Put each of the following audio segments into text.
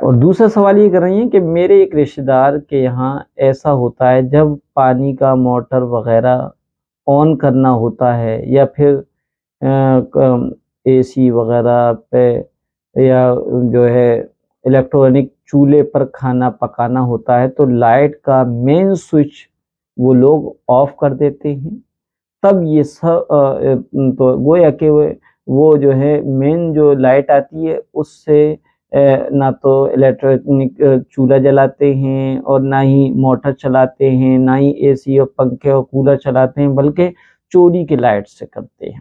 اور دوسرا سوال یہ کر رہی ہیں کہ میرے ایک رشتہ دار کے یہاں ایسا ہوتا ہے جب پانی کا موٹر وغیرہ آن کرنا ہوتا ہے یا پھر اے سی وغیرہ پہ یا جو ہے الیکٹرانک چولہے پر کھانا پکانا ہوتا ہے تو لائٹ کا مین سوئچ وہ لوگ آف کر دیتے ہیں، تب یہ سب تو گویا کہ وہ جو ہے مین جو لائٹ آتی ہے اس سے نہ تو الیکٹرانک چولہا جلاتے ہیں اور نہ ہی موٹر چلاتے ہیں، نہ ہی اے سی اور پنکھے اور کولر چلاتے ہیں، بلکہ چوری کی لائٹ سے کرتے ہیں۔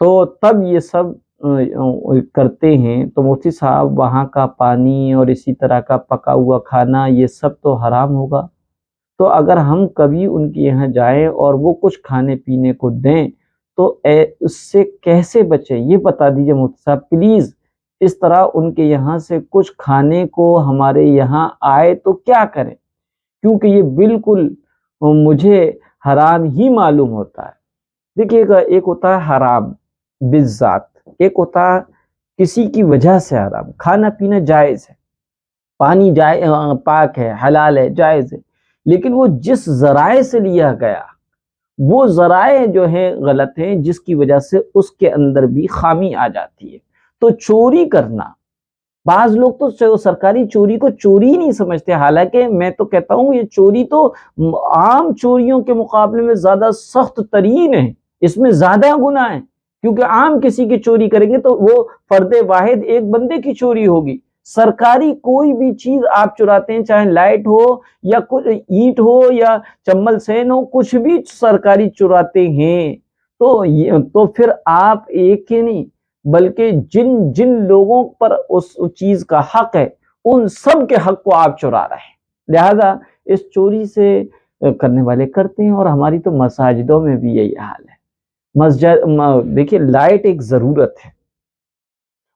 تو تب یہ سب کرتے ہیں تو مفتی صاحب وہاں کا پانی اور اسی طرح کا پکا ہوا کھانا یہ سب تو حرام ہوگا۔ تو اگر ہم کبھی ان کے یہاں جائیں اور وہ کچھ کھانے پینے کو دیں تو اس سے کیسے بچیں یہ بتا دیجیے مفتی صاحب پلیز۔ اس طرح ان کے یہاں سے کچھ کھانے کو ہمارے یہاں آئے تو کیا کریں، کیونکہ یہ بالکل مجھے حرام ہی معلوم ہوتا ہے۔ دیکھیے ایک ہوتا ہے حرام بالذات، ایک ہوتا ہے کسی کی وجہ سے حرام۔ کھانا پینا جائز ہے، پانی پاک ہے، حلال ہے، جائز ہے، لیکن وہ جس ذرائع سے لیا گیا وہ ذرائع جو ہیں غلط ہیں، جس کی وجہ سے اس کے اندر بھی خامی آ جاتی ہے۔ تو چوری کرنا، بعض لوگ تو سرکاری چوری کو چوری ہی نہیں سمجھتے، حالانکہ میں تو کہتا ہوں یہ چوری تو عام چوریوں کے مقابلے میں زیادہ سخت ترین ہے، اس میں زیادہ گناہ ہے، کیونکہ عام کسی کی چوری کریں گے تو وہ فرد واحد ایک بندے کی چوری ہوگی۔ سرکاری کوئی بھی چیز آپ چراتے ہیں، چاہے لائٹ ہو یا اینٹ ہو یا چمبل سین ہو، کچھ بھی سرکاری چراتے ہیں تو پھر آپ ایک ہی نہیں بلکہ جن جن لوگوں پر اس چیز کا حق ہے ان سب کے حق کو آپ چرا رہے ہیں۔ لہذا اس چوری سے کرنے والے کرتے ہیں، اور ہماری تو مساجدوں میں بھی یہی حال ہے۔ دیکھیے لائٹ ایک ضرورت ہے،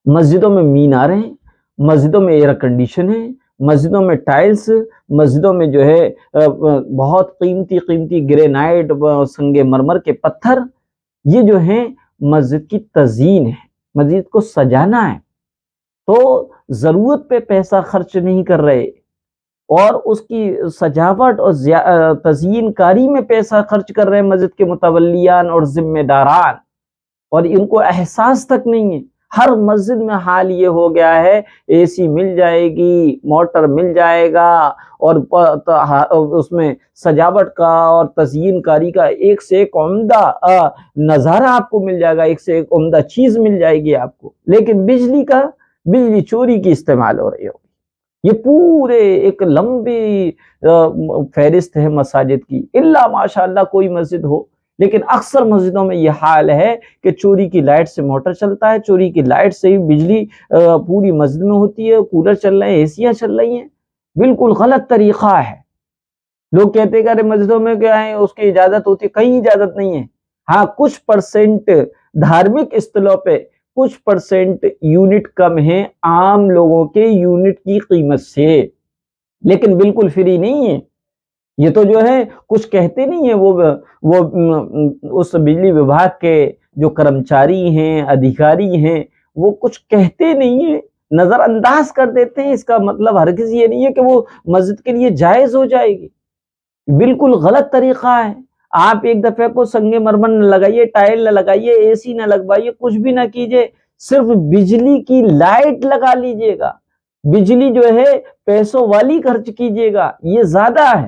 مسجدوں میں میناریں ہیں، مسجدوں میں ایئر کنڈیشن ہے، مسجدوں میں ٹائلز، مسجدوں میں جو ہے بہت قیمتی قیمتی گرینائٹ سنگ مرمر کے پتھر، یہ جو ہیں مسجد کی تزئین ہے، مسجد کو سجانا ہے۔ تو ضرورت پہ پیسہ خرچ نہیں کر رہے اور اس کی سجاوٹ اور تزئین کاری میں پیسہ خرچ کر رہے ہیں مسجد کے متولیان اور ذمہ داران، اور ان کو احساس تک نہیں ہے۔ ہر مسجد میں حال یہ ہو گیا ہے، اے سی مل جائے گی، موٹر مل جائے گا، اور اس میں سجاوٹ کا اور تزئین کاری کا ایک سے ایک عمدہ نظارہ آپ کو مل جائے گا، ایک سے ایک عمدہ چیز مل جائے گی آپ کو، لیکن بجلی چوری کی استعمال ہو رہی ہوگی۔ یہ پورے ایک لمبی فہرست ہے مساجد کی، الا ماشاءاللہ کوئی مسجد ہو، لیکن اکثر مسجدوں میں یہ حال ہے کہ چوری کی لائٹ سے موٹر چلتا ہے، چوری کی لائٹ سے ہی بجلی پوری مسجد میں ہوتی ہے، کولر چل رہے ہیں، اے سیاں چل رہی ہیں۔ بالکل غلط طریقہ ہے۔ لوگ کہتے ہیں کہ ارے مسجدوں میں کیا ہے اس کی اجازت ہوتی ہے، کہیں اجازت نہیں ہے۔ ہاں کچھ پرسنٹ دھارمک اصطلاح پہ کچھ پرسنٹ یونٹ کم ہیں عام لوگوں کے یونٹ کی قیمت سے، لیکن بالکل فری نہیں ہے۔ یہ تو جو ہے کچھ کہتے نہیں ہیں، وہ اس بجلی وبھاگ کے جو کرمچاری ہیں، ادھیکاری ہیں، وہ کچھ کہتے نہیں ہیں، نظر انداز کر دیتے ہیں۔ اس کا مطلب ہرگز یہ نہیں ہے کہ وہ مسجد کے لیے جائز ہو جائے گی، بالکل غلط طریقہ ہے۔ آپ ایک دفعہ کو سنگ مرمر نہ لگائیے، ٹائل نہ لگائیے، اے سی نہ لگوائیے، کچھ بھی نہ کیجیے، صرف بجلی کی لائٹ لگا لیجئے گا، بجلی جو ہے پیسوں والی خرچ کیجیے گا، یہ زیادہ ہے۔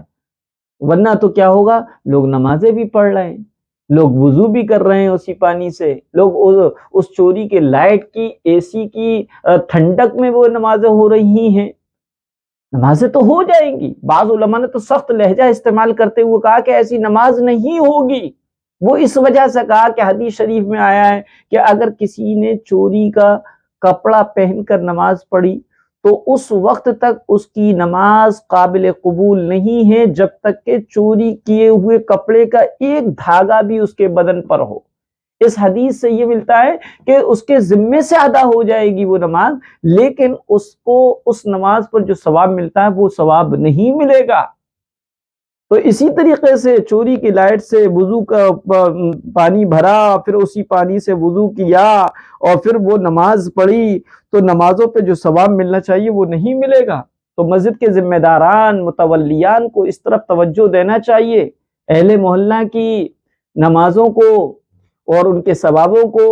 ورنہ تو کیا ہوگا، لوگ نمازیں بھی پڑھ رہے ہیں، لوگ وضو بھی کر رہے ہیں اسی پانی سے، لوگ اس چوری کے لائٹ کی، اے سی کی ٹھنڈک میں وہ نمازیں ہو رہی ہیں۔ نمازیں تو ہو جائیں گی، بعض علماء نے تو سخت لہجہ استعمال کرتے ہوئے کہا کہ ایسی نماز نہیں ہوگی۔ وہ اس وجہ سے کہا کہ حدیث شریف میں آیا ہے کہ اگر کسی نے چوری کا کپڑا پہن کر نماز پڑھی تو اس وقت تک اس کی نماز قابل قبول نہیں ہے جب تک کہ چوری کیے ہوئے کپڑے کا ایک دھاگا بھی اس کے بدن پر ہو۔ اس حدیث سے یہ ملتا ہے کہ اس کے ذمے سے ادا ہو جائے گی وہ نماز، لیکن اس کو اس نماز پر جو ثواب ملتا ہے وہ ثواب نہیں ملے گا۔ تو اسی طریقے سے چوری کی لائٹ سے وضو کا پانی بھرا، پھر اسی پانی سے وضو کیا اور پھر وہ نماز پڑھی، تو نمازوں پہ جو ثواب ملنا چاہیے وہ نہیں ملے گا۔ تو مسجد کے ذمہ داران، متولیان کو اس طرف توجہ دینا چاہیے، اہل محلہ کی نمازوں کو اور ان کے ثوابوں کو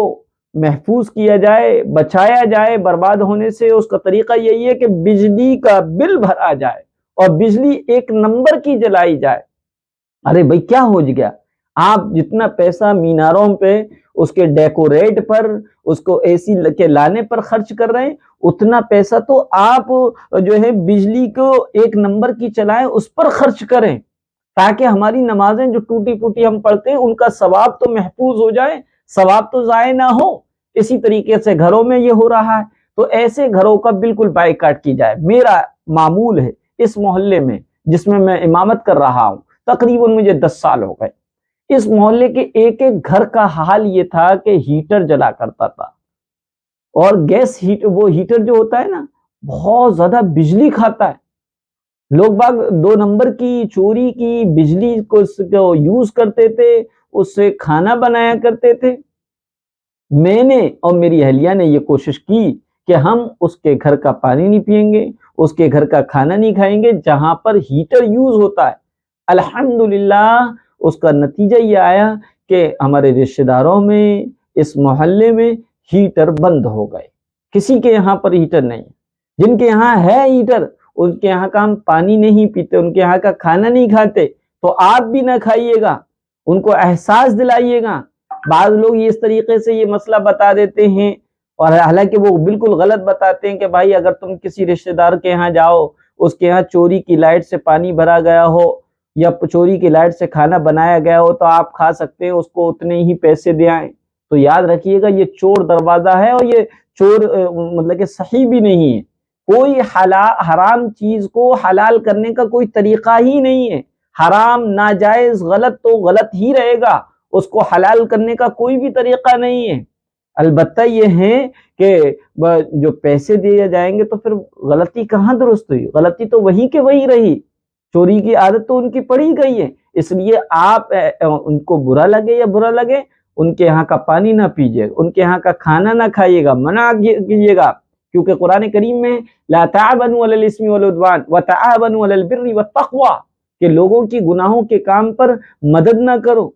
محفوظ کیا جائے، بچایا جائے برباد ہونے سے۔ اس کا طریقہ یہی ہے کہ بجلی کا بل بھرا جائے اور بجلی ایک نمبر کی جلائی جائے۔ ارے بھائی کیا ہو گیا؟ آپ جتنا پیسہ میناروں پہ، اس کے ڈیکوریٹ پر، اس کو اے سی کے لانے پر خرچ کر رہے ہیں، اتنا پیسہ تو آپ جو ہے بجلی کو ایک نمبر کی چلائیں، اس پر خرچ کریں، تاکہ ہماری نمازیں جو ٹوٹی پوٹی ہم پڑھتے ہیں ان کا ثواب تو محفوظ ہو جائے، ثواب تو ضائع نہ ہو۔ اسی طریقے سے گھروں میں یہ ہو رہا ہے، تو ایسے گھروں کا بالکل بائیکاٹ کی جائے۔ میرا معمول ہے اس محلے میں جس میں میں امامت کر رہا ہوں، تقریباً مجھے 10 سال ہو گئے، اس محلے کے ایک ایک گھر کا حال یہ تھا کہ ہیٹر جلا کرتا تھا، اور گیس وہ ہیٹر جو ہوتا ہے نا بہت زیادہ بجلی کھاتا ہے۔ لوگ باغ 2 نمبر کی چوری کی بجلی کو یوز کرتے تھے، اس سے کھانا بنایا کرتے تھے۔ میں نے اور میری اہلیہ نے یہ کوشش کی کہ ہم اس کے گھر کا پانی نہیں پئیں گے، اس کے گھر کا کھانا نہیں کھائیں گے جہاں پر ہیٹر یوز ہوتا ہے۔ الحمدللہ اس کا نتیجہ یہ آیا کہ ہمارے رشتہ داروں میں، اس محلے میں ہیٹر بند ہو گئے، کسی کے یہاں پر ہیٹر نہیں۔ جن کے یہاں ہے ہیٹر، ان کے یہاں کا ہم پانی نہیں پیتے، ان کے یہاں کا کھانا نہیں کھاتے، تو آپ بھی نہ کھائیے گا، ان کو احساس دلائیے گا۔ بعض لوگ اس طریقے سے یہ مسئلہ بتا دیتے ہیں، اور حالانکہ وہ بالکل غلط بتاتے ہیں کہ بھائی اگر تم کسی رشتہ دار کے یہاں جاؤ، اس کے یہاں چوری کی لائٹ سے پانی بھرا گیا ہو یا چوری کی لائٹ سے کھانا بنایا گیا ہو تو آپ کھا سکتے ہیں، اس کو اتنے ہی پیسے دے آئیں، تو یاد رکھیے گا یہ چور دروازہ ہے، اور یہ چور مطلب کہ صحیح بھی نہیں ہے۔ کوئی حرام چیز کو حلال کرنے کا کوئی طریقہ ہی نہیں ہے۔ حرام، ناجائز، غلط تو غلط ہی رہے گا، اس کو حلال کرنے کا کوئی بھی طریقہ نہیں ہے۔ البتہ یہ ہے کہ جو پیسے دیے جائیں گے تو پھر غلطی کہاں درست ہوئی؟ غلطی تو وہی کہ وہی رہی، چوری کی عادت تو ان کی پڑی گئی ہے۔ اس لیے آپ ان کو برا لگے یا برا لگے، ان کے یہاں کا پانی نہ پیجیے، ان کے یہاں کا کھانا نہ کھائیے گا، منع کیجیے گا، کیونکہ قرآن کریم میں لا تعاونوا علی الاسم والعدوان وتعاونوا علی البر والتقوی، کہ لوگوں کی گناہوں کے کام پر مدد نہ کرو،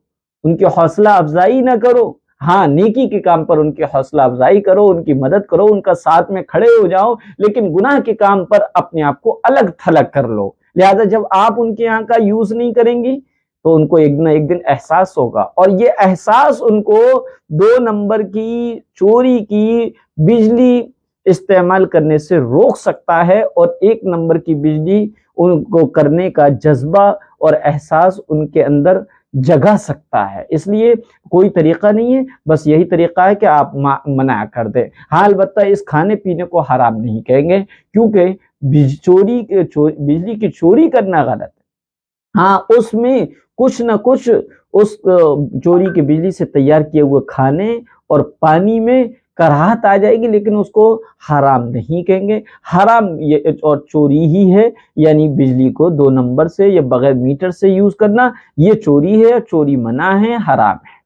ان کی حوصلہ افزائی نہ کرو، ہاں نیکی کے کام پر ان کی حوصلہ افزائی کرو، ان کی مدد کرو، ان کا ساتھ میں کھڑے ہو جاؤ، لیکن گناہ کے کام پر اپنے آپ کو الگ تھلگ کر لو۔ لہذا جب آپ ان کے یہاں کا یوز نہیں کریں گی تو ان کو ایک نہ ایک دن احساس ہوگا، اور یہ احساس ان کو 2 نمبر کی چوری کی بجلی استعمال کرنے سے روک سکتا ہے، اور 1 نمبر کی بجلی ان کو کرنے کا جذبہ اور احساس ان کے اندر جگا سکتا ہے۔ اس لیے کوئی طریقہ نہیں ہے، بس یہی طریقہ ہے کہ آپ منع کر دیں۔ ہاں البتہ اس کھانے پینے کو حرام نہیں کہیں گے، کیونکہ بجلی کی چوری کرنا غلط ہے۔ ہاں اس میں کچھ نہ کچھ اس چوری کی بجلی سے تیار کیے ہوئے کھانے اور پانی میں کراہت آ جائے گی، لیکن اس کو حرام نہیں کہیں گے۔ حرام یہ اور چوری ہی ہے، یعنی بجلی کو 2 نمبر سے یا بغیر میٹر سے یوز کرنا، یہ چوری ہے، چوری منع ہے، حرام ہے۔